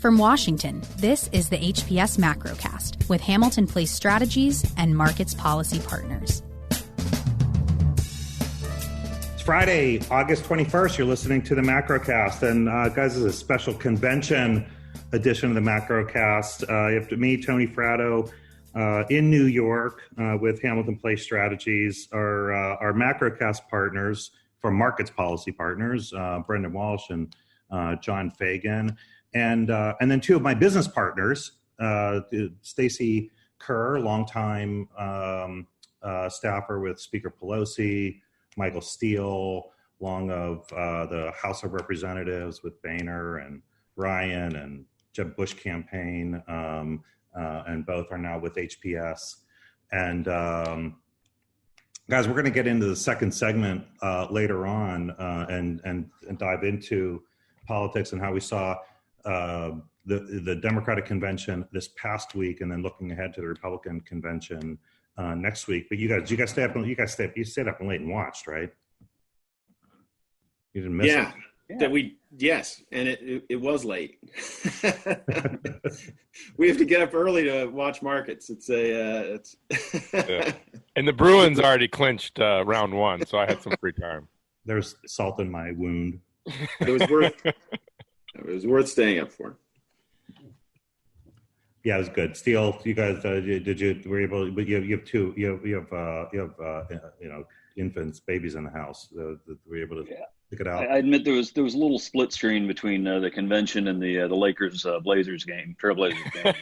From Washington, this is the HPS Macrocast with Hamilton Place Strategies and Markets Policy Partners. It's Friday, August 21st. You're listening to the Macrocast. And guys, this is a special convention edition of the Macrocast. You have me, Tony Fratto, in New York with Hamilton Place Strategies, our Macrocast partners from Markets Policy Partners, Brendan Walsh and John Fagan. And then two of my business partners, Stacy Kerr, longtime staffer with Speaker Pelosi, Michael Steele, long of the House of Representatives with Boehner and Ryan and Jeb Bush campaign, and both are now with HPS. And guys, we're going to get into the second segment later on and dive into politics and how we saw the Democratic convention this past week, and then looking ahead to the Republican convention next week. But you guys stayed up late and watched, right? You didn't miss it. Yes, and it was late. We have to get up early to watch markets. Yeah. And the Bruins already clinched round one, so I had some free time. There's salt in my wound. It was worth staying up for. Yeah, it was good. Steele, you guys, were you able? But you have two. You have infants, babies in the house. Were you able to pick it out? I admit there was a little split screen between the convention and the Lakers Blazers game, Trailblazers game,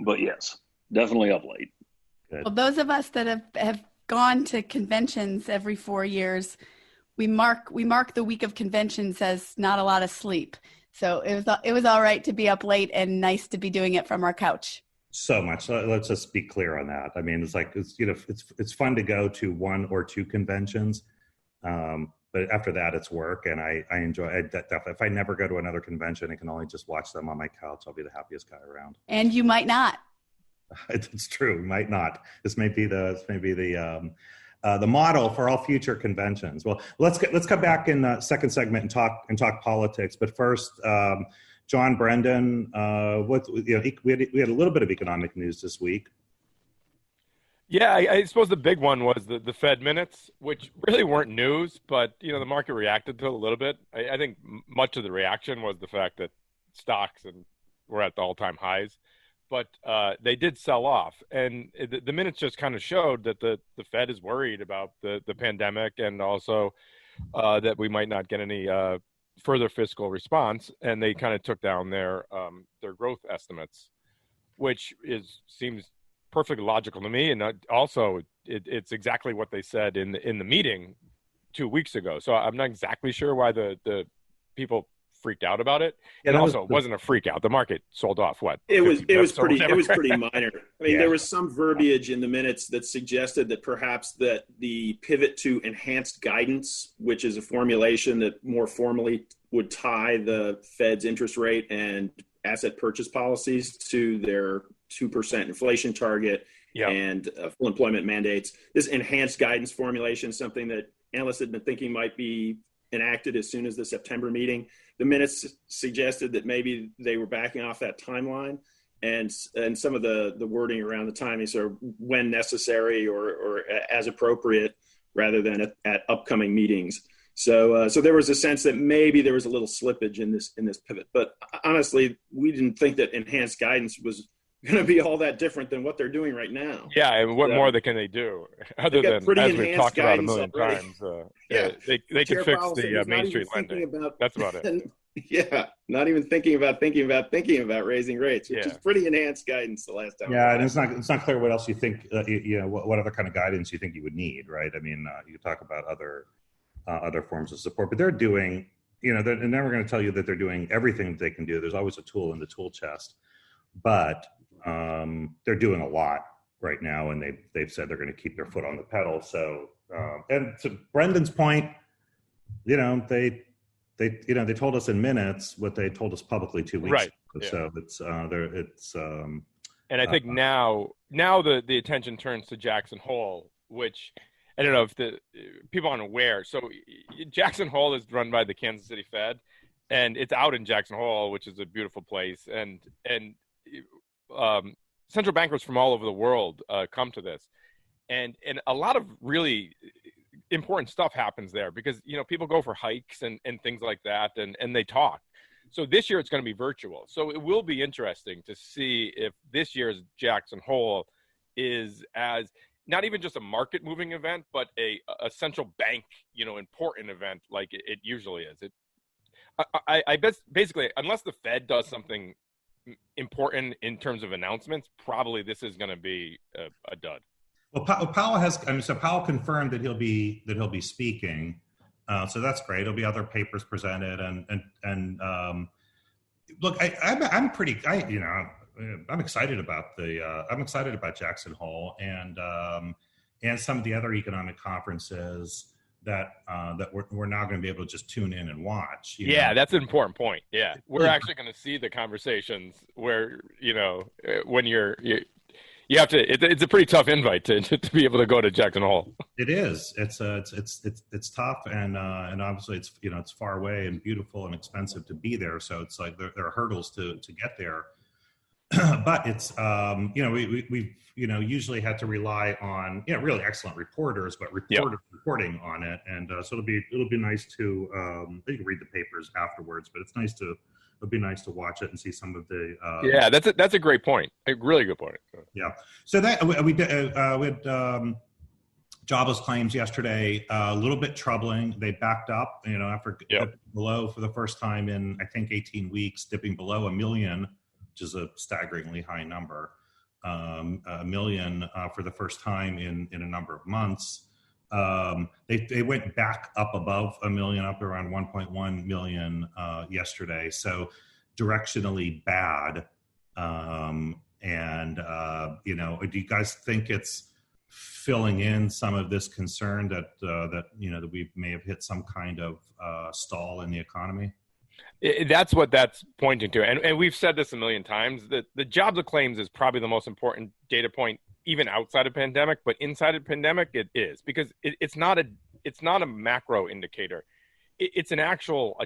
but yes, definitely up late. Good. Well, those of us that have gone to conventions every 4 years, we mark the week of conventions as not a lot of sleep. So it was all right to be up late and nice to be doing it from our couch. So much. Let's just be clear on that. I mean, it's fun to go to one or two conventions, but after that, it's work, and I enjoy it. If I never go to another convention, I can only just watch them on my couch. I'll be the happiest guy around. And you might not. It's true. Might not. This may be the model for all future conventions. Well, let's come back in the second segment and talk politics. But first, John, Brendan, we had a little bit of economic news this week. Yeah, I suppose the big one was the Fed minutes, which really weren't news, but the market reacted to it a little bit. I think much of the reaction was the fact that stocks were at the all-time highs. But they did sell off, and the minutes just kind of showed that the Fed is worried about the pandemic, and also that we might not get any further fiscal response, and they kind of took down their growth estimates, which seems perfectly logical to me, and also it's exactly what they said in the meeting 2 weeks ago. So I'm not exactly sure why the people freaked out about it. Yeah, it wasn't a freak out. The market sold off. It was pretty minor. I mean, there was some verbiage in the minutes that suggested that perhaps that the pivot to enhanced guidance, which is a formulation that more formally would tie the Fed's interest rate and asset purchase policies to their 2% inflation target and full employment mandates. This enhanced guidance formulation is something that analysts had been thinking might be enacted as soon as the September meeting. The minutes suggested that maybe they were backing off that timeline, and some of the wording around the timing, so when necessary or as appropriate, rather than at upcoming meetings. So there was a sense that maybe there was a little slippage in this pivot. But honestly, we didn't think that enhanced guidance was going to be all that different than what they're doing right now. Yeah, and what more can they do other than, as we've talked about a million times, they can fix the Main Street lending. That's about it. Not even thinking about raising rates, which is pretty enhanced guidance the last time. Yeah, and it's not clear what else you think. What other kind of guidance you think you would need, right? I mean, you talk about other forms of support, but they're doing. They're never going to tell you that they're doing everything that they can do. There's always a tool in the tool chest, but they're doing a lot right now, and they've said they're going to keep their foot on the pedal. So, and to Brendan's point, they told us in minutes what they told us publicly 2 weeks ago. Yeah. So and I think now the attention turns to Jackson Hole, which I don't know if the people aren't aware. So Jackson Hole is run by the Kansas City Fed, and it's out in Jackson Hole, which is a beautiful place. And central bankers from all over the world come to this, and a lot of really important stuff happens there because people go for hikes and things like that, and they talk. So this year it's going to be virtual. So it will be interesting to see if this year's Jackson Hole is as not even just a market moving event, but a central bank, important event like it usually is. I bet basically, unless the Fed does something important in terms of announcements, probably this is going to be a dud. Well, Powell confirmed that he'll be speaking. So that's great. There'll be other papers presented, and look, I'm excited about Jackson Hole and some of the other economic conferences that we're now going to be able to just tune in and watch. Yeah, that's an important point. Yeah, we're actually going to see the conversations where when you have to. It's a pretty tough invite to be able to go to Jackson Hole. It is. It's tough, and obviously it's far away and beautiful and expensive to be there. So it's like there are hurdles to get there. But it's we've usually had to rely on really excellent reporters, but reporting on it, and so it'll be nice to you can read the papers afterwards, but it'll be nice to watch it and see some of the. That's a great point. A really good point. Yeah. So that we had jobless claims yesterday, a little bit troubling. They backed up, after below for the first time in I think 18 weeks, dipping below 1 million, which is a staggeringly high number. 1 million for the first time in a number of months. They went back up above 1 million, up around 1.1 million yesterday. So directionally bad. Do you guys think it's filling in some of this concern that we may have hit some kind of stall in the economy? That's what that's pointing to. And we've said this a million times, that the jobs of claims is probably the most important data point, even outside of pandemic, but inside of pandemic, it is, because it's not a macro indicator. It's a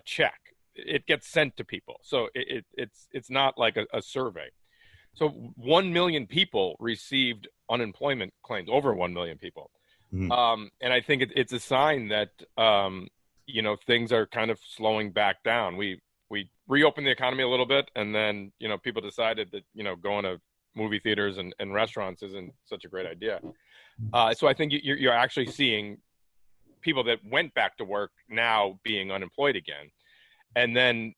check. It gets sent to people. So it's not like a survey. So 1 million people received unemployment claims, over 1 million people. Mm. And I think it's a sign that, things are kind of slowing back down. We reopened the economy a little bit, and then, people decided that, going to movie theaters and restaurants isn't such a great idea. So I think you're actually seeing people that went back to work now being unemployed again. And then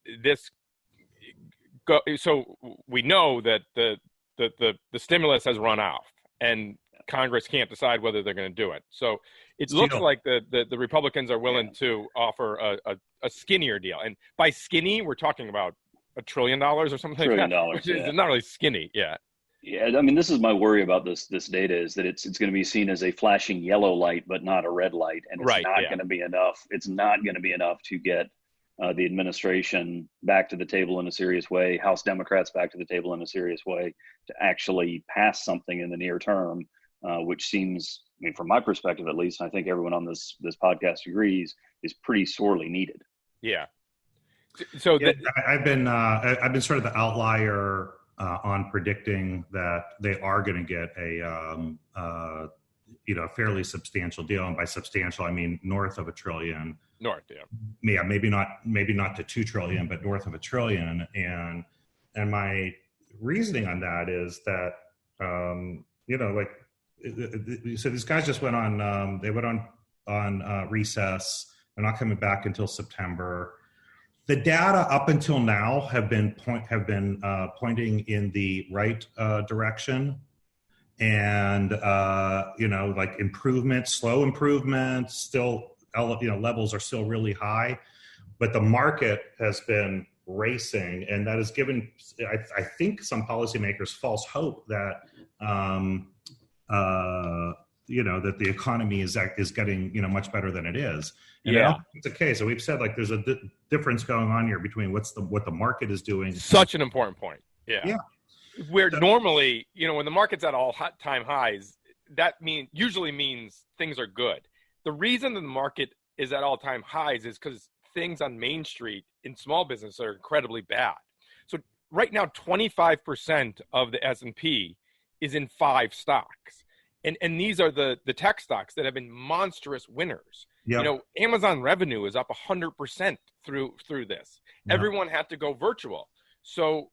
so we know that the stimulus has run off, and Congress can't decide whether they're going to do it. So it looks like the Republicans are willing to offer a skinnier deal. And by skinny, we're talking about $1 trillion or something like that, which is not really skinny. Yeah. Yeah, I mean, this is my worry about this data, is that it's going to be seen as a flashing yellow light, but not a red light, and it's not going to be enough. It's not going to be enough to get the administration back to the table in a serious way, House Democrats back to the table in a serious way, to actually pass something in the near term, which seems, I mean, from my perspective at least, and I think everyone on this podcast agrees, is pretty sorely needed. Yeah. So I've been sort of the outlier on predicting that they are going to get a fairly substantial deal, and by substantial I mean north of $1 trillion. North, yeah. Yeah, maybe not to 2 trillion, but north of $1 trillion. And my reasoning on that is that so these guys just went on recess. They're not coming back until September. The data up until now have been pointing in the right direction, and improvement, slow improvement, still levels are still really high, but the market has been racing, and that has given I think some policymakers false hope that that the economy is getting much better than it is. And I don't think it's the case. So we've said there's a difference going on here between what the market is doing. Such an important point. Yeah. Where normally, when the market's at all-time highs, that usually means things are good. The reason that the market is at all-time highs is because things on Main Street in small business are incredibly bad. So right now, 25% of the S&P is in 5 stocks. And these are the tech stocks that have been monstrous winners. Yep. You know, Amazon revenue is up 100% through this. Yep. Everyone had to go virtual. So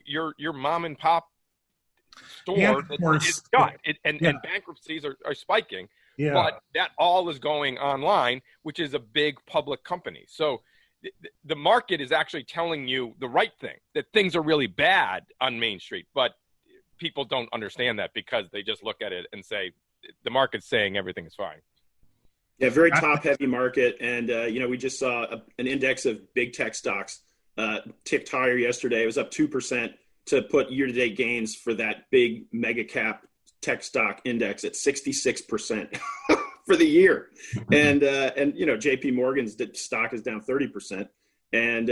your mom and pop store is got it, and bankruptcies are spiking. Yeah. But that all is going online, which is a big public company. So the market is actually telling you the right thing, that things are really bad on Main Street. But people don't understand that because they just look at it and say the market's saying everything is fine. Yeah, very top-heavy market. And, we just saw an index of big tech stocks ticked higher yesterday. It was up 2% to put year-to-date gains for that big mega cap tech stock index at 66% for the year. And JP Morgan's stock is down 30%. And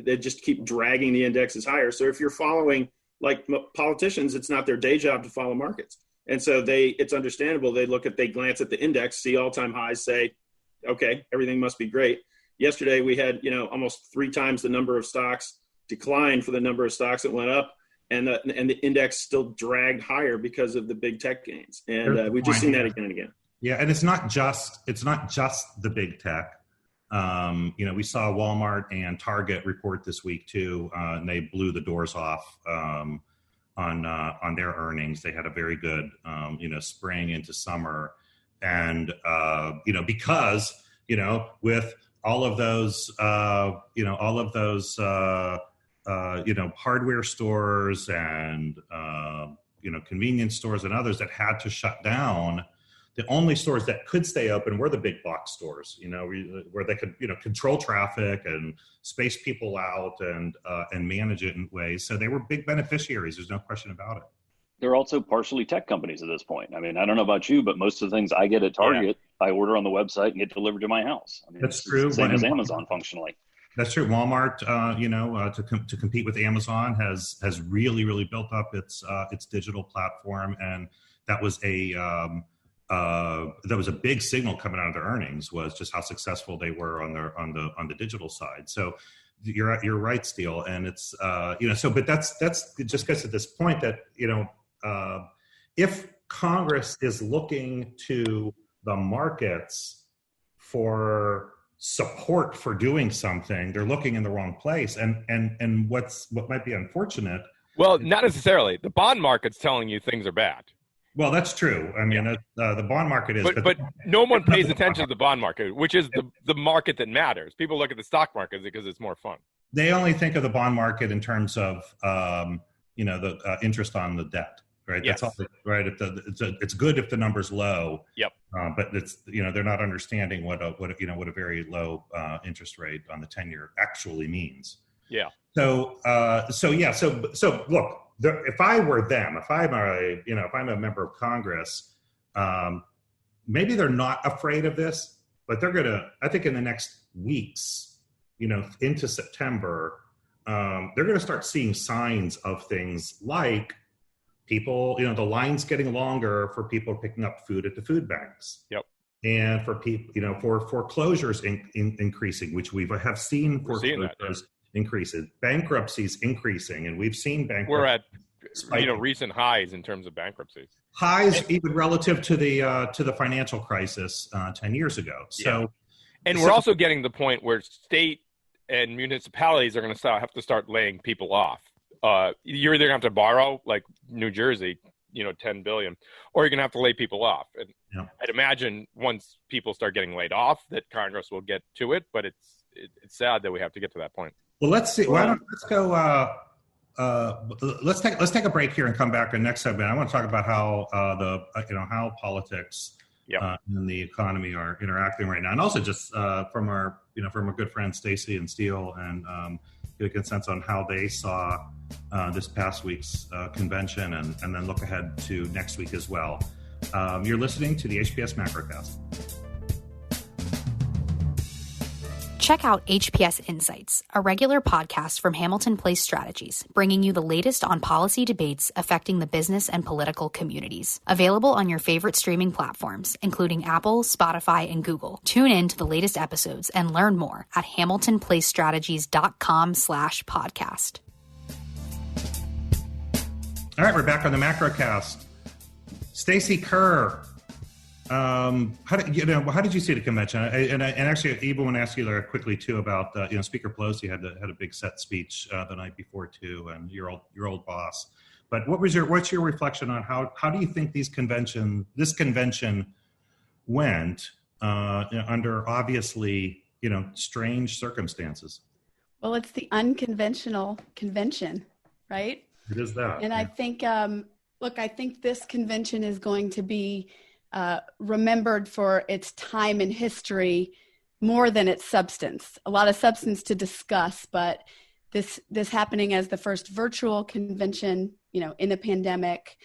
they just keep dragging the indexes higher. So if you're following, like politicians, it's not their day job to follow markets. And so it's understandable. They glance at the index, see all-time highs, say, okay, everything must be great. Yesterday we had, almost 3 times the number of stocks decline for the number of stocks that went up, and the index still dragged higher because of the big tech gains. And we've just seen that again and again. Yeah, and it's not just the big tech. We saw Walmart and Target report this week too, and they blew the doors off on their earnings. They had a very good, spring into summer, and because with all of those, hardware stores and convenience stores and others that had to shut down. The only stores that could stay open were the big box stores, where they could, control traffic and space people out and manage it in ways. So they were big beneficiaries. There's no question about it. They're also partially tech companies at this point. I mean, I don't know about you, but most of the things I get at Target, I order on the website and get delivered to my house. I mean, that's true. Same as Amazon functionally. That's true. Walmart, to compete with Amazon has really, really built up its digital platform, and that was a big signal coming out of their earnings, was just how successful they were on the digital side. So you're right, Steele, and it's but that's it just gets to this point that if Congress is looking to the markets for support for doing something, they're looking in the wrong place, and what might be unfortunate. Well, not necessarily. The bond market's telling you things are bad. Well, that's true. I mean, the bond market is. But no one pays attention to the bond market, which is the market that matters. People look at the stock market because it's more fun. They only think of the bond market in terms of, the interest on the debt, right? Yes. That's all, right? It's good if the number's low. Yep. But it's, they're not understanding what a very low interest rate on the 10-year actually means. Yeah. So look. If I were them, if I'm a member of Congress, maybe they're not afraid of this, but they're gonna. I think in the next weeks, into September, they're gonna start seeing signs of things like people. The lines getting longer for people picking up food at the food banks. Yep. And for people, for foreclosures increasing, which we have seen foreclosures. Increases, bankruptcies increasing, and we've seen bankruptcies. We're at recent highs in terms of bankruptcies. Highs even relative to the financial crisis 10 years ago. So, and we're also getting to the point where state and municipalities are going to have to start laying people off. You're either going to have to borrow, like New Jersey, $10 billion, or you're going to have to lay people off. And I'd imagine once people start getting laid off, that Congress will get to it. But it's sad that we have to get to that point. Well, let's see. Let's go. Let's take a break here and come back in the next segment. I want to talk about how how politics and the economy are interacting right now, and also just from our good friends Stacy and Steele, and get a sense on how they saw this past week's convention, and then look ahead to next week as well. You're listening to the HPS Macrocast. Check out HPS Insights, a regular podcast from Hamilton Place Strategies, bringing you the latest on policy debates affecting the business and political communities. Available on your favorite streaming platforms, including Apple, Spotify, and Google. Tune in to the latest episodes and learn more at hamiltonplacestrategies.com/podcast. All right, we're back on the Macrocast. Stacy, Kerr, how did you see the convention? And actually, I even want to ask you quickly too about Speaker Pelosi had a big set speech the night before too, and your old boss. But what's your reflection on how do you think this convention went under obviously strange circumstances? Well, it's the unconventional convention, right? It is that, and yeah. I think I think this convention is going to be remembered for its time in history more than its substance. A lot of substance to discuss, but this happening as the first virtual convention, in the pandemic,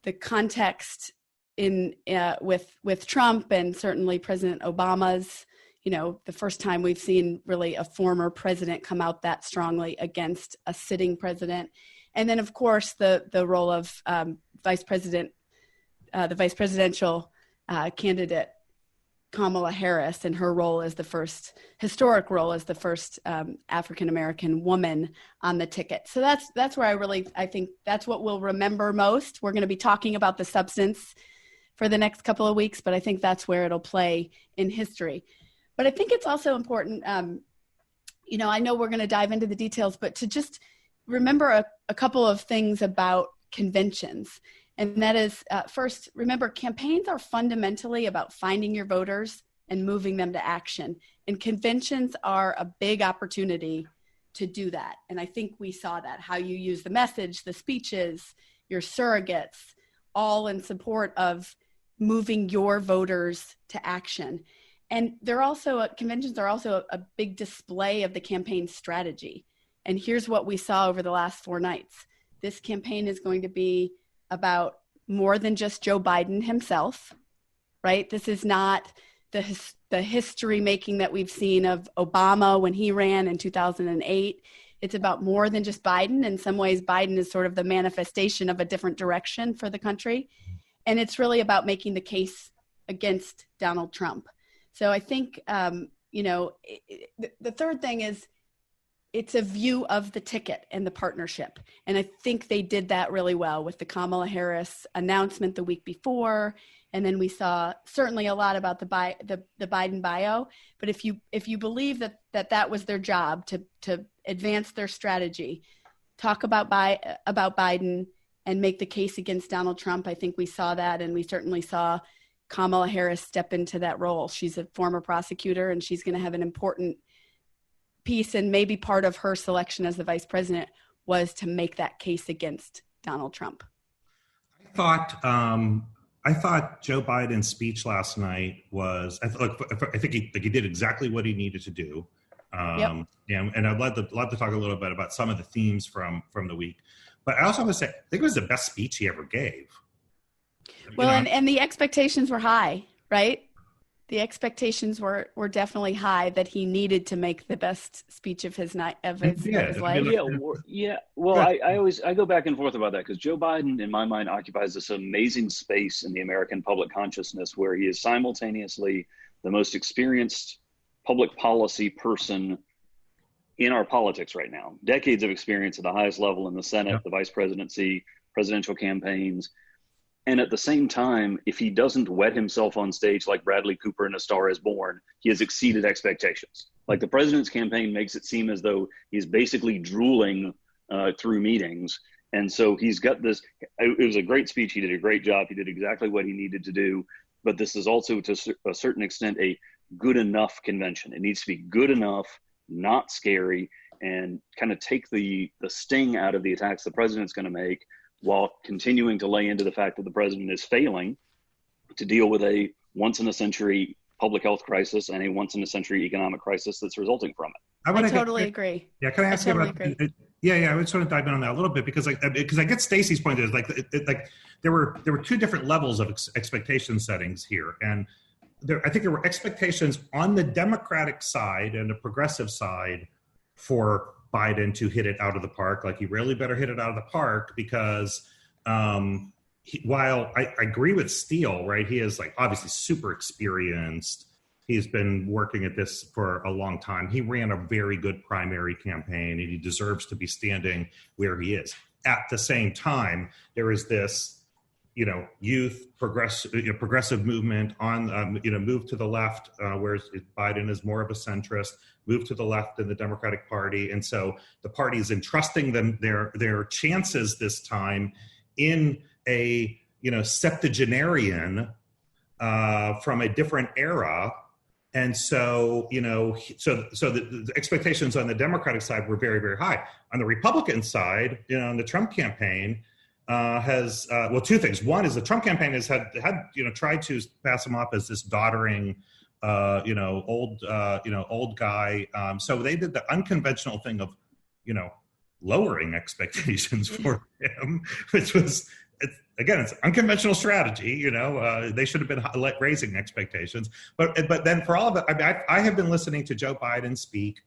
the context with Trump and certainly President Obama's, the first time we've seen really a former president come out that strongly against a sitting president, and then of course the role of the vice presidential candidate Kamala Harris and her role as the first African-American woman on the ticket. So that's where I think that's what we'll remember most. We're going to be talking about the substance for the next couple of weeks, but I think that's where it'll play in history. But I think it's also important, I know we're going to dive into the details, but to just remember a couple of things about conventions. And that is, first, remember, campaigns are fundamentally about finding your voters and moving them to action. And conventions are a big opportunity to do that. And I think we saw that, how you use the message, the speeches, your surrogates, all in support of moving your voters to action. And conventions are also a big display of the campaign strategy. And here's what we saw over the last 4 nights. This campaign is going to be about more than just Joe Biden himself, right? This is not the history making that we've seen of Obama when he ran in 2008. It's about more than just Biden. In some ways, Biden is sort of the manifestation of a different direction for the country. And it's really about making the case against Donald Trump. So I think, the third thing is, it's a view of the ticket and the partnership. And I think they did that really well with the Kamala Harris announcement the week before. And then we saw certainly a lot about the Biden bio. But if you believe that was their job to advance their strategy, talk about Biden and make the case against Donald Trump, I think we saw that. And we certainly saw Kamala Harris step into that role. She's a former prosecutor, and she's going to have an important piece, and maybe part of her selection as the vice president was to make that case against Donald Trump. I thought Joe Biden's speech last night was, I think he did exactly what he needed to do. Yep. And I'd love to talk a little bit about some of the themes from the week. But I also want to say, I think it was the best speech he ever gave. Well, and the expectations were high, right? The expectations were definitely high that he needed to make the best speech of his life. Yeah. Well, I go back and forth about that because Joe Biden, in my mind, occupies this amazing space in the American public consciousness where he is simultaneously the most experienced public policy person in our politics right now. Decades of experience at the highest level in the Senate, the vice presidency, presidential campaigns. And at the same time, if he doesn't wet himself on stage like Bradley Cooper in A Star is Born, he has exceeded expectations. Like the president's campaign makes it seem as though he's basically drooling through meetings. And so he's got this, it was a great speech. He did a great job. He did exactly what he needed to do. But this is also to a certain extent a good enough convention. It needs to be good enough, not scary, and kind of take the sting out of the attacks the president's going to make, while continuing to lay into the fact that the president is failing to deal with a once-in-a-century public health crisis and a once-in-a-century economic crisis that's resulting from it. I totally agree. Yeah, can I ask you about? I would sort of dive in on that a little bit because I get Stacy's point is like there were 2 different levels of expectation settings here, and I think there were expectations on the Democratic side and the progressive side for Biden to hit it out of the park. Like, he really better hit it out of the park because while I agree with Steele, right, he is like obviously super experienced. He's been working at this for a long time. He ran a very good primary campaign, and he deserves to be standing where he is. At the same time, there is this, youth progressive movement on, move to the left, whereas Biden is more of a centrist, move to the left in the Democratic Party. And so the party is entrusting them their chances this time in a, septuagenarian from a different era. And so, the expectations on the Democratic side were very, very high. On the Republican side, on the Trump campaign has two things. One is the Trump campaign has had tried to pass him off as this doddering, old guy. So they did the unconventional thing of, lowering expectations for him, which was, it's unconventional strategy. They should have been raising expectations. But then for all of it, I have been listening to Joe Biden speak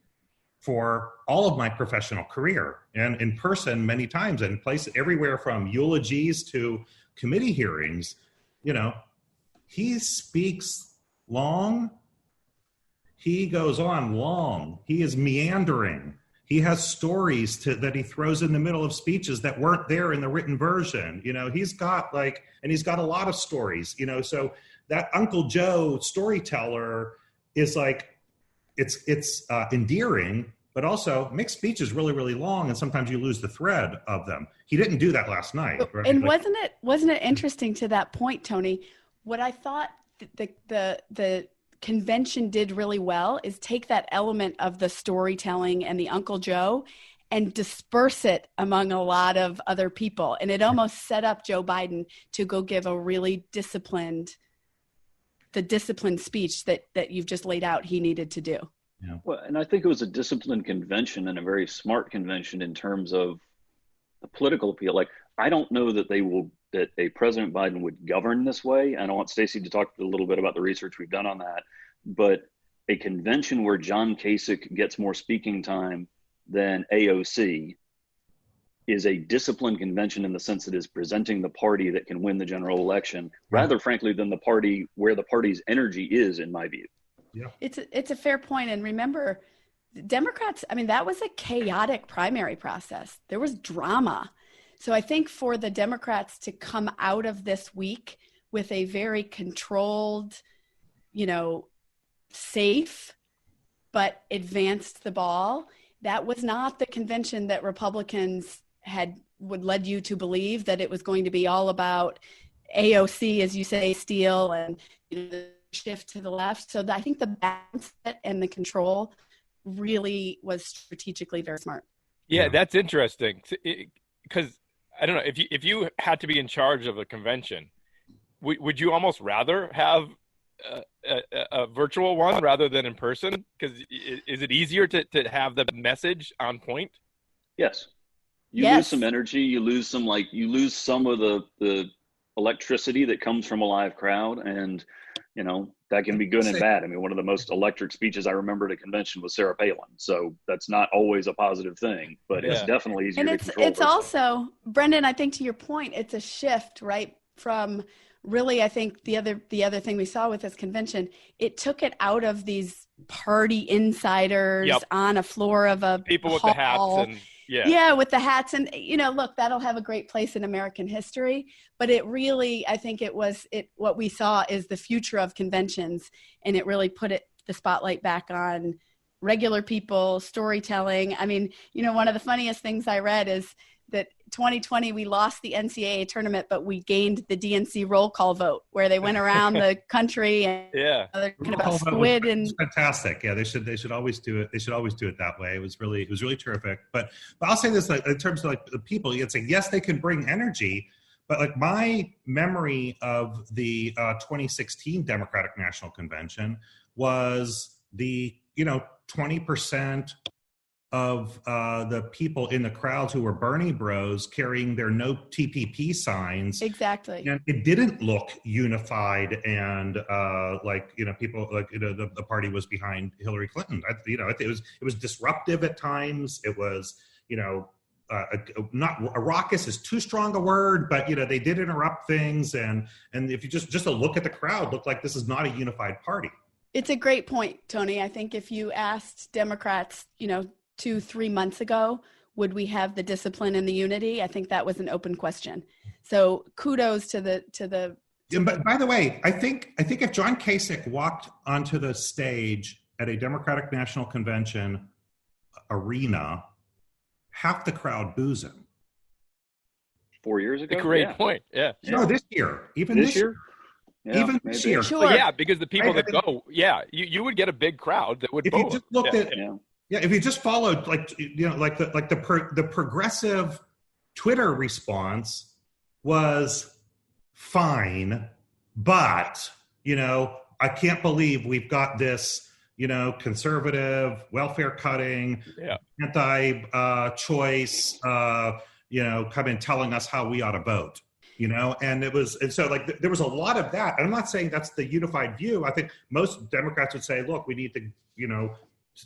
for all of my professional career, and in person many times, and places everywhere from eulogies to committee hearings. He speaks long. He goes on long. He is meandering. He has stories that he throws in the middle of speeches that weren't there in the written version. He's got he's got a lot of stories, so that Uncle Joe storyteller is it's endearing, but also makes speeches really, really long, and sometimes you lose the thread of them. He didn't do that last night. Right? And wasn't it interesting to that point, Tony? What I thought the convention did really well is take that element of the storytelling and the Uncle Joe and disperse it among a lot of other people. And it almost set up Joe Biden to go give a really disciplined speech that you've just laid out he needed to do. Yeah. Well, and I think it was a disciplined convention and a very smart convention in terms of the political appeal. Like, I don't know that that a President Biden would govern this way. And I want Stacy to talk a little bit about the research we've done on that. But a convention where John Kasich gets more speaking time than AOC is a disciplined convention in the sense that it is presenting the party that can win the general election, rather frankly than the party where the party's energy is, in my view. Yeah. It's a fair point. And remember, Democrats, that was a chaotic primary process. There was drama. So I think for the Democrats to come out of this week with a very controlled, safe, but advanced the ball, that was not the convention that Republicans would lead you to believe, that it was going to be all about AOC, as you say, Steele, and the shift to the left. So I think the balance and the control really was strategically very smart. Yeah, that's interesting, because I don't know, if you had to be in charge of a convention, would you almost rather have a virtual one rather than in person? Because is it easier to have the message on point? Yes. You lose some energy. You lose some of the electricity that comes from a live crowd, and that can be good and bad. One of the most electric speeches I remember at a convention was Sarah Palin. So that's not always a positive thing, but it's definitely easier to control. It's also, Brendan, I think to your point, it's a shift, right? From really, I think the other thing we saw with this convention, it took it out of these party insiders on a floor of a people hall. With the hats and with the hats, and look, that'll have a great place in American history, but it really, I think what we saw is the future of conventions, and it really put the spotlight back on regular people, storytelling. One of the funniest things I read is that 2020 we lost the NCAA tournament, but we gained the DNC roll call vote, where they went around the country and they're kind of squid and fantastic. Yeah, they should always do it. They should always do it that way. It was really terrific. But I'll say this, in terms of the people, it's yes, they can bring energy, but my memory of the 2016 Democratic National Convention was the 20% of the people in the crowds who were Bernie bros carrying their no TPP signs. Exactly. And it didn't look unified and people the party was behind Hillary Clinton. It was disruptive at times. It was, not raucous is too strong a word, but they did interrupt things. And if you just a look at the crowd, looked like this is not a unified party. It's a great point, Tony. I think if you asked Democrats, 2-3 months ago, would we have the discipline and the unity? I think that was an open question. So kudos to the. But by the way, I think if John Kasich walked onto the stage at a Democratic National Convention arena, half the crowd boos him. 4 years ago? Great point. Yeah. No, this year. Even this year. Yeah, even maybe. this year. Sure. Yeah, because the people that go, you would get a big crowd that would. If you just looked at. Yeah, if you just followed the progressive Twitter response was fine, but I can't believe we've got this conservative, welfare cutting, anti-choice, come in telling us how we ought to vote. And so there was a lot of that. And I'm not saying that's the unified view. I think most Democrats would say, look, we need to,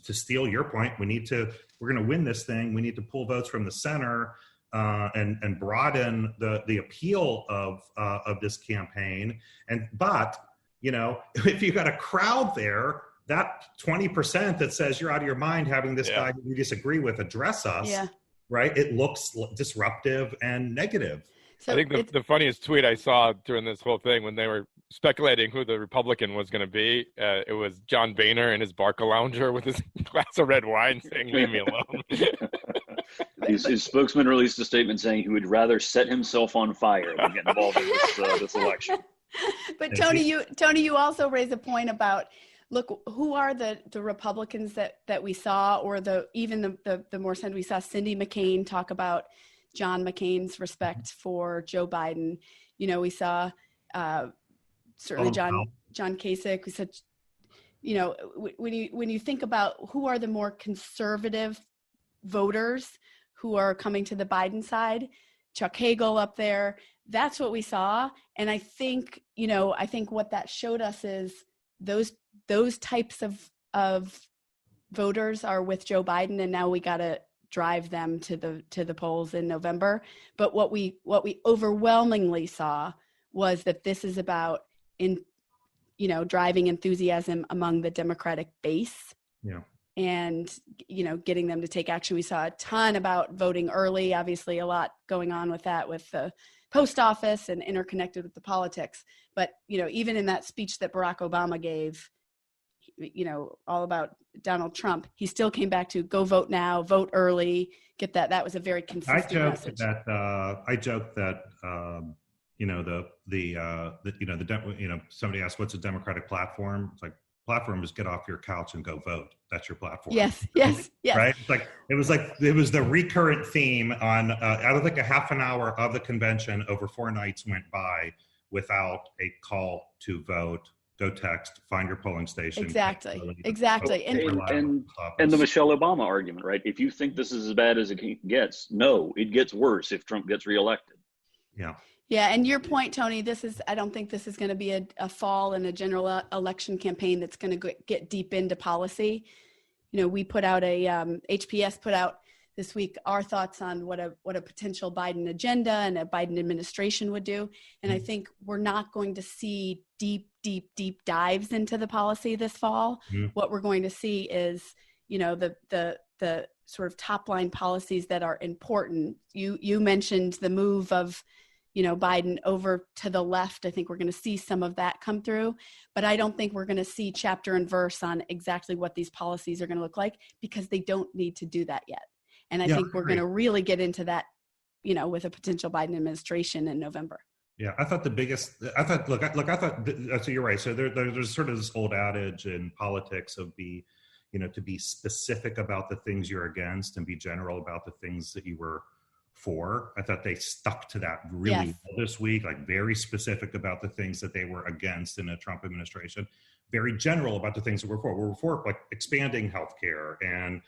to steal your point, we're going to win this thing. We need to pull votes from the center and broaden the appeal of this campaign. But if you got a crowd there, that 20% that says you're out of your mind having this guy who you disagree with address us, right? It looks disruptive and negative. So I think the funniest tweet I saw during this whole thing, when they were speculating who the Republican was going to be, it was John Boehner in his Barca lounger with his glass of red wine saying, "Leave me alone." His spokesman released a statement saying he would rather set himself on fire than get involved in this election. But Tony, you also raise a point about, look, who are the Republicans that we saw, or the more center we saw Cindy McCain talk about John McCain's respect for Joe Biden. We saw certainly John Kasich. We said, when you think about who are the more conservative voters who are coming to the Biden side, Chuck Hagel up there, that's what we saw. And I think what that showed us is those types of voters are with Joe Biden, and now we got to drive them to the polls in November. But what we overwhelmingly saw was that this is about driving enthusiasm among the Democratic base. Yeah. And getting them to take action. We saw a ton about voting early, obviously a lot going on with that, with the post office and interconnected with the politics. But even in that speech that Barack Obama gave, all about Donald Trump, he still came back to go vote now, vote early, get that. That was a very consistent message. I joked that somebody asked, what's a Democratic platform? It's like, platform is get off your couch and go vote. That's your platform. Yes. Right? It was the recurrent theme on, I don't think a half an hour of the convention over 4 nights went by without a call to vote, go text, find your polling station. Exactly. And the Michelle Obama argument, right? If you think this is as bad as it gets, no, it gets worse if Trump gets reelected. Yeah. Yeah, and your point, Tony, I don't think this is going to be a fall in a general election campaign that's going to get deep into policy. We put out HPS put out this week our thoughts on what a potential Biden agenda and a Biden administration would do. And I think we're not going to see deep dives into the policy this fall. Mm-hmm. What we're going to see is, the sort of top line policies that are important. You mentioned the move of Biden over to the left. I think we're going to see some of that come through, but I don't think we're going to see chapter and verse on exactly what these policies are going to look like, because they don't need to do that yet. And I think we're going to really get into that, with a potential Biden administration in November. Yeah, I thought so you're right. So there's sort of this old adage in politics of to be specific about the things you're against and be general about the things that you were for. I thought they stuck to that really well this week, very specific about the things that they were against in a Trump administration, very general about the things that we're for. We're for expanding healthcare and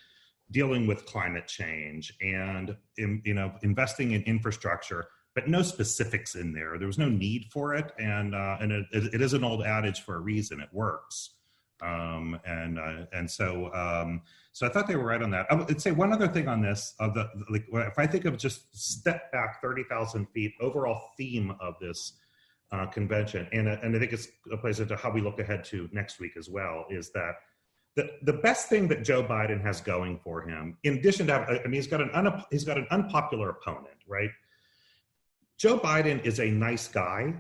dealing with climate change and investing in infrastructure, but no specifics in there. There was no need for it, and it is an old adage for a reason. It works, so I thought they were right on that. I would say one other thing on this: if I think of just step back 30,000 feet, overall theme of this convention, and I think it plays into how we look ahead to next week as well, is that the best thing that Joe Biden has going for him, in addition to, he's got an unpopular opponent, right? Joe Biden is a nice guy.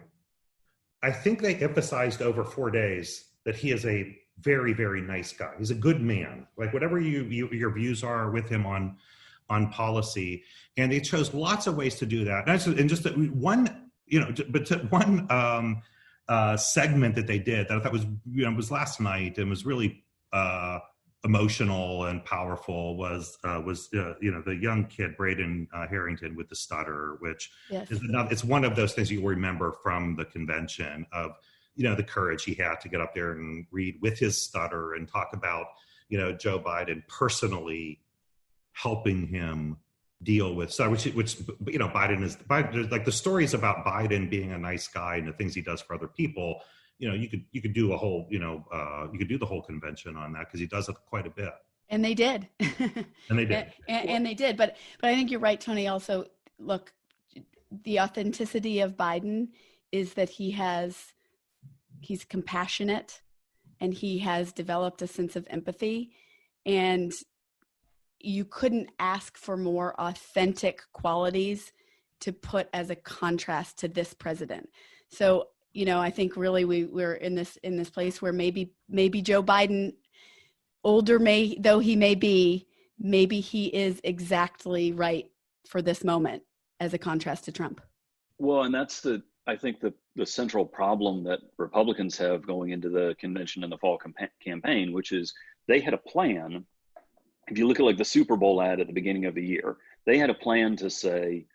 I think they emphasized over 4 days that he is a very, very nice guy. He's a good man. Like whatever your views are with him on policy, and they chose lots of ways to do that. And just one, one segment that they did that I thought was last night and was really emotional and powerful was the young kid Braden Harrington with the stutter, which is it's one of those things you remember from the convention of the courage he had to get up there and read with his stutter and talk about Joe Biden personally helping him deal with which Biden like the stories about Biden being a nice guy and the things he does for other people. You could do a whole, you could do the whole convention on that because he does it quite a bit. And they did. And they did. and they did. But I think you're right, Tony. Also, look, the authenticity of Biden is that he's compassionate and he has developed a sense of empathy. And you couldn't ask for more authentic qualities to put as a contrast to this president. So, I think really we're in this place where maybe Joe Biden, older though he may be, maybe he is exactly right for this moment as a contrast to Trump. Well, and that's I think the central problem that Republicans have going into the convention in the fall campaign, which is they had a plan. If you look at like the Super Bowl ad at the beginning of the year, they had a plan to say,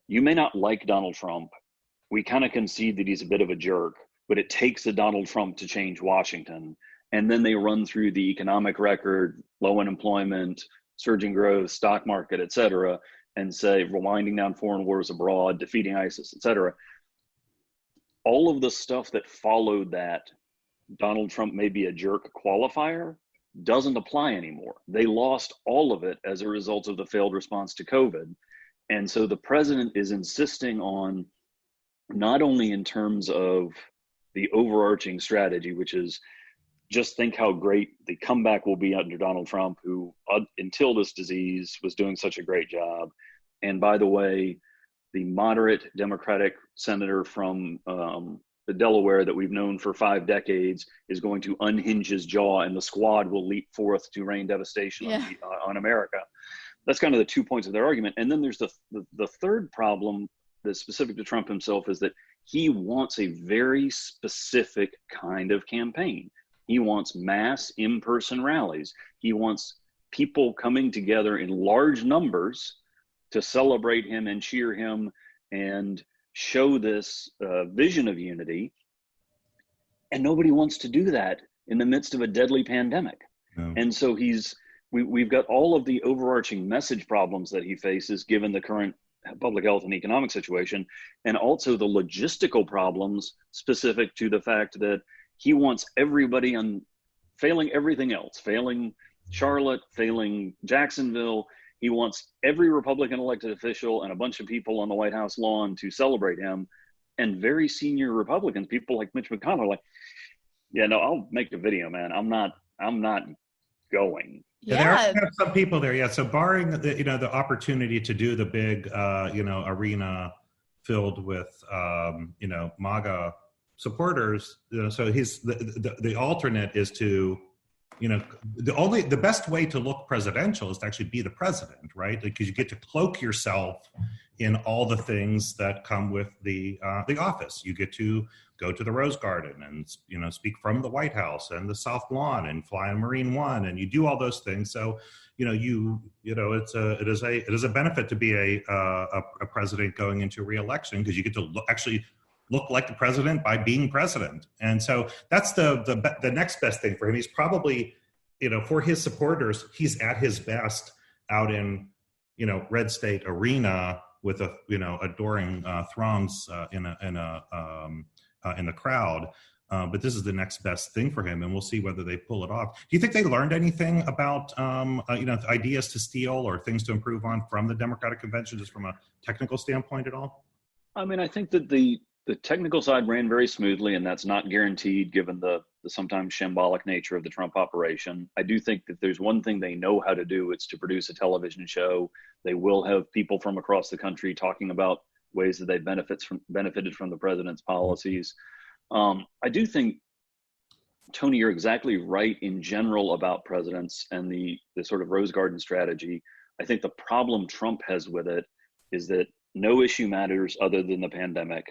you may not like Donald Trump. We kind of concede that he's a bit of a jerk, but it takes a Donald Trump to change Washington. And then they run through the economic record, low unemployment, surging growth, stock market, et cetera, and say, we're winding down foreign wars abroad, defeating ISIS, et cetera. All of the stuff that followed that Donald Trump may be a jerk qualifier doesn't apply anymore. They lost all of it as a result of the failed response to COVID. And so the president is insisting on, not only in terms of the overarching strategy, which is just think how great the comeback will be under Donald Trump, who until this disease was doing such a great job. And by the way, the moderate Democratic senator from Delaware that we've known for 5 decades is going to unhinge his jaw and the squad will leap forth to rain devastation on America. That's kind of the 2 points of their argument. And then there's the third problem that's specific to Trump himself, is that he wants a very specific kind of campaign. He wants mass in-person rallies. He wants people coming together in large numbers to celebrate him and cheer him and show this vision of unity. And nobody wants to do that in the midst of a deadly pandemic. No. And so we've got all of the overarching message problems that he faces given the current public health and economic situation, and also the logistical problems specific to the fact that he wants everybody failing everything else, failing Charlotte, failing Jacksonville. He wants every Republican elected official and a bunch of people on the White House lawn to celebrate him. And very senior Republicans, people like Mitch McConnell, are like, yeah, no, I'll make a video, man. I'm not going. Yeah, there are some people there. Yeah, so barring the opportunity to do the big arena filled with MAGA supporters, so he's the alternate is to the best way to look presidential is to actually be the president, right? Because you get to cloak yourself in all the things that come with the office. You get to go to the Rose Garden and speak from the White House and the South Lawn and fly on Marine One, and you do all those things. So it is a benefit to be a president going into re-election, because you get to actually look like the president by being president. And so that's the next best thing for him. He's probably for his supporters, he's at his best out in, Red State Arena with adoring throngs in the crowd. But this is the next best thing for him, and we'll see whether they pull it off. Do you think they learned anything about, ideas to steal or things to improve on from the Democratic convention, just from a technical standpoint at all? I mean, I think that the technical side ran very smoothly, and that's not guaranteed given the sometimes shambolic nature of the Trump operation. I do think that there's one thing they know how to do. It's to produce a television show. They will have people from across the country talking about ways that they benefited from the president's policies. I do think, Tony, you're exactly right in general about presidents and the sort of Rose Garden strategy. I think the problem Trump has with it is that no issue matters other than the pandemic.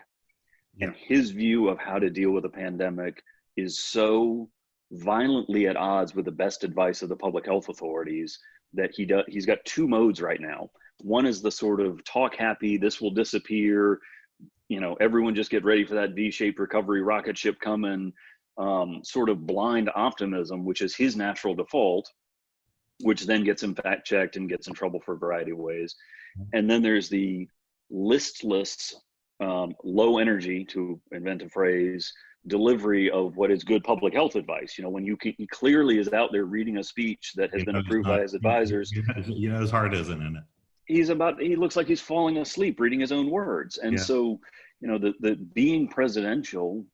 And his view of how to deal with a pandemic is so violently at odds with the best advice of the public health authorities that he's got two modes right now. One is the sort of talk happy, this will disappear, everyone just get ready for that V-shaped recovery rocket ship coming, sort of blind optimism, which is his natural default, which then gets him fact checked and gets in trouble for a variety of ways. And then there's the listless, low energy, to invent a phrase, delivery of what is good public health advice. When he clearly is out there reading a speech that has been approved by his advisors. His heart isn't in it. He looks like he's falling asleep reading his own words. And so, the being presidential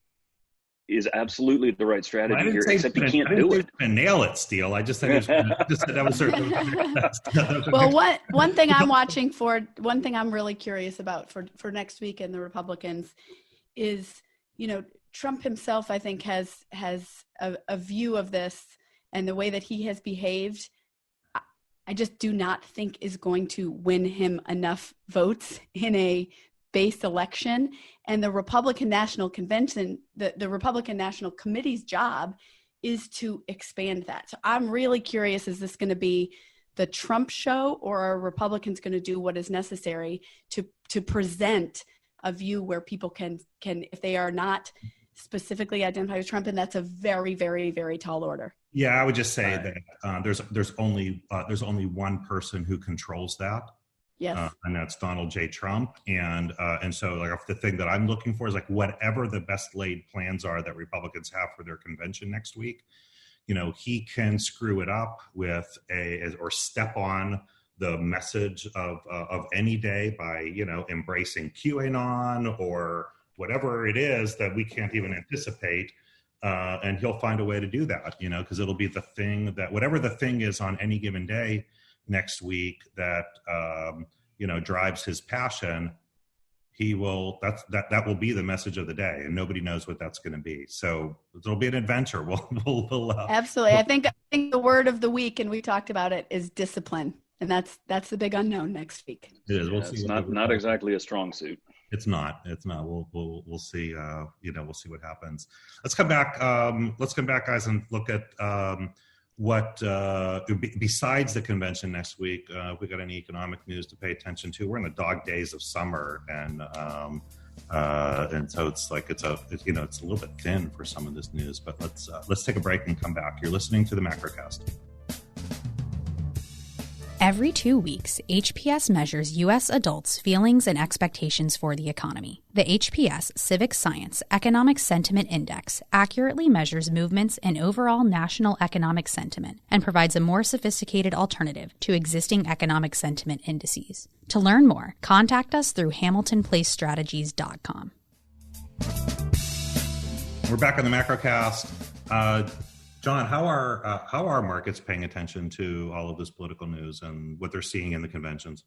is absolutely the right strategy here, except he can't do it. And nail it, Steele. I just think that was certainly. Well, one thing I'm watching for, one thing I'm really curious about for next week and the Republicans is, Trump himself, I think, has a view of this, and the way that he has behaved, I just do not think is going to win him enough votes in a base election. And the Republican National Convention, the Republican National Committee's job is to expand that. So I'm really curious, is this going to be the Trump show, or are Republicans going to do what is necessary to present a view where people can, if they are not specifically identified with Trump, and that's a very, very, very tall order. Yeah, I would just say that there's only one person who controls that. Yes. And that's Donald J. Trump. And so the thing that I'm looking for is whatever the best laid plans are that Republicans have for their convention next week, he can screw it up with or step on the message of any day by, embracing QAnon or whatever it is that we can't even anticipate. And he'll find a way to do that, because it'll be the thing that, whatever the thing is on any given day next week that, drives his passion, that will be the message of the day, and nobody knows what that's going to be. So it'll be an adventure. We'll absolutely. I think the word of the week, and we talked about it, is discipline. And that's the big unknown next week. It is. We'll see. It's not exactly a strong suit. It's not. We'll see. We'll see what happens. Let's come back, guys, and look at what besides the convention next week. If we got any economic news to pay attention to, we're in the dog days of summer, and so it's a little bit thin for some of this news. But let's take a break and come back. You're listening to the Macrocast. Every 2 weeks, HPS measures U.S. adults' feelings and expectations for the economy. The HPS Civic Science Economic Sentiment Index accurately measures movements in overall national economic sentiment and provides a more sophisticated alternative to existing economic sentiment indices. To learn more, contact us through HamiltonPlaceStrategies.com. We're back on the Macrocast. John, how are markets paying attention to all of this political news and what they're seeing in the conventions?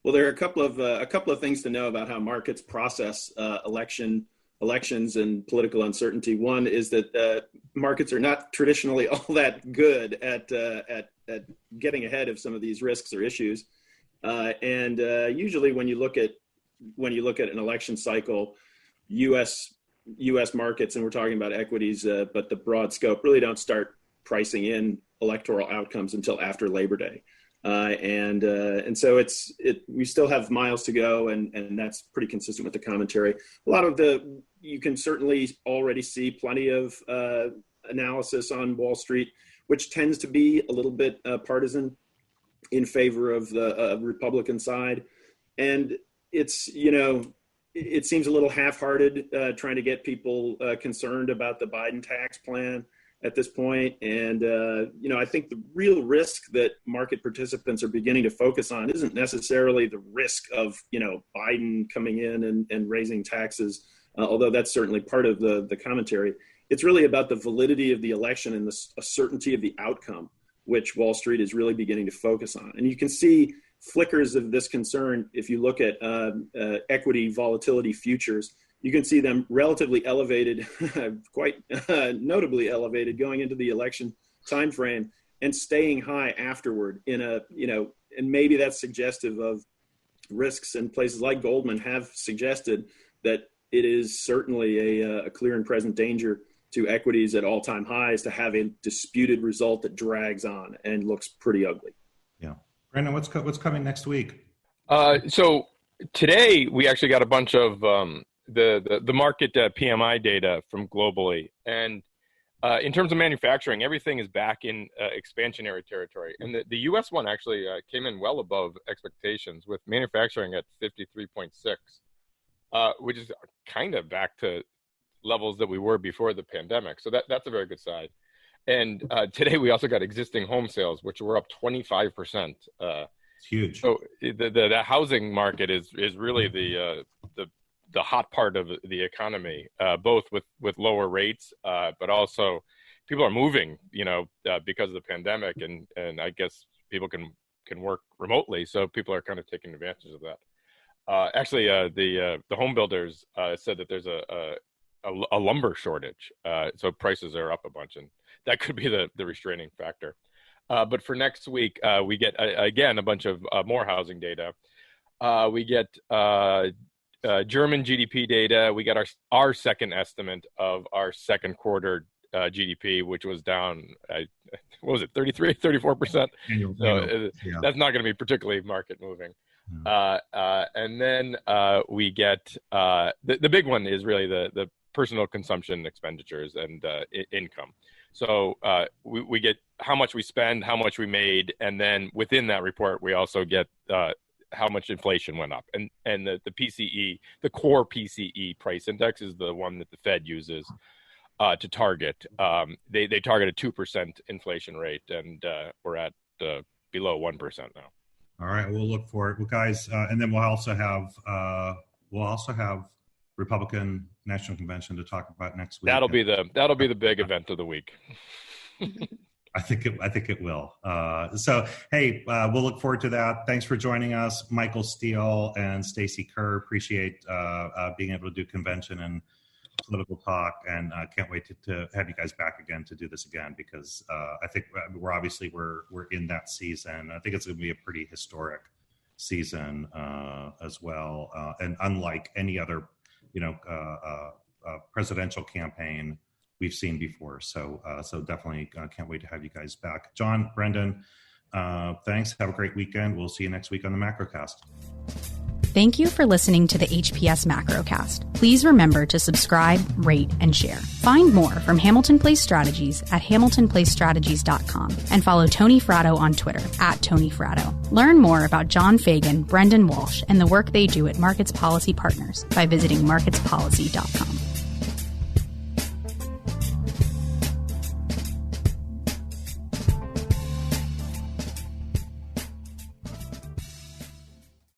Well, there are a couple of things to know about how markets process elections and political uncertainty. One is that markets are not traditionally all that good at getting ahead of some of these risks or issues, and usually when you look at an election cycle, U.S. markets, and we're talking about equities, but the broad scope, really don't start pricing in electoral outcomes until after Labor Day. And so we still have miles to go, and that's pretty consistent with the commentary. You can certainly already see plenty of analysis on Wall Street which tends to be a little bit partisan in favor of the Republican side. And it's, it seems a little half-hearted trying to get people concerned about the Biden tax plan at this point. And, I think the real risk that market participants are beginning to focus on isn't necessarily the risk of, Biden coming in and raising taxes, although that's certainly part of the commentary. It's really about the validity of the election and the certainty of the outcome, which Wall Street is really beginning to focus on. And you can see flickers of this concern if you look at equity volatility futures. You can see them relatively elevated, quite notably elevated going into the election timeframe and staying high afterward and maybe that's suggestive of risks, and places like Goldman have suggested that it is certainly a clear and present danger to equities at all-time highs to have a disputed result that drags on and looks pretty ugly. Yeah. Brandon, what's coming next week? So today we actually got a bunch of the market PMI data from globally. And in terms of manufacturing, everything is back in expansionary territory. And the U.S. one actually came in well above expectations, with manufacturing at 53.6, which is kind of back to levels that we were before the pandemic. So that's a very good sign. And today we also got existing home sales, which were up 25%. It's huge. So the housing market is really the hot part of the economy, both with lower rates, but also people are moving, because of the pandemic, and I guess people can work remotely, so people are kind of taking advantage of that. Actually, the home builders said that there's a lumber shortage, so prices are up a bunch, and that could be the restraining factor. But for next week, we get again a bunch of more housing data. We get German GDP data. We got our second estimate of our second quarter GDP, which was down, what was it, 34%? So that's not going to be particularly market moving. And then we get the big one is really the personal consumption expenditures and income. So we get how much we spend, how much we made, and then within that report, we also get how much inflation went up. And the PCE, the core PCE price index, is the one that the Fed uses to target. They target a 2% inflation rate, and we're at below 1% now. All right, we'll look for it, well, guys, and then we'll also have Republican National Convention to talk about next week. That'll be the big event of the week. I think it will. So, hey, we'll look forward to that. Thanks for joining us, Michael Steele and Stacy Kerr. Appreciate being able to do convention and political talk, and can't wait to have you guys back again to do this again, because I think we're in that season. I think it's going to be a pretty historic season as well, and unlike any other presidential campaign we've seen before. So definitely can't wait to have you guys back. John, Brendan, thanks. Have a great weekend. We'll see you next week on the Macrocast. Thank you for listening to the HPS Macrocast. Please remember to subscribe, rate, and share. Find more from Hamilton Place Strategies at hamiltonplacestrategies.com and follow Tony Fratto on Twitter @TonyFratto. Learn more about John Fagan, Brendan Walsh, and the work they do at Markets Policy Partners by visiting marketspolicy.com.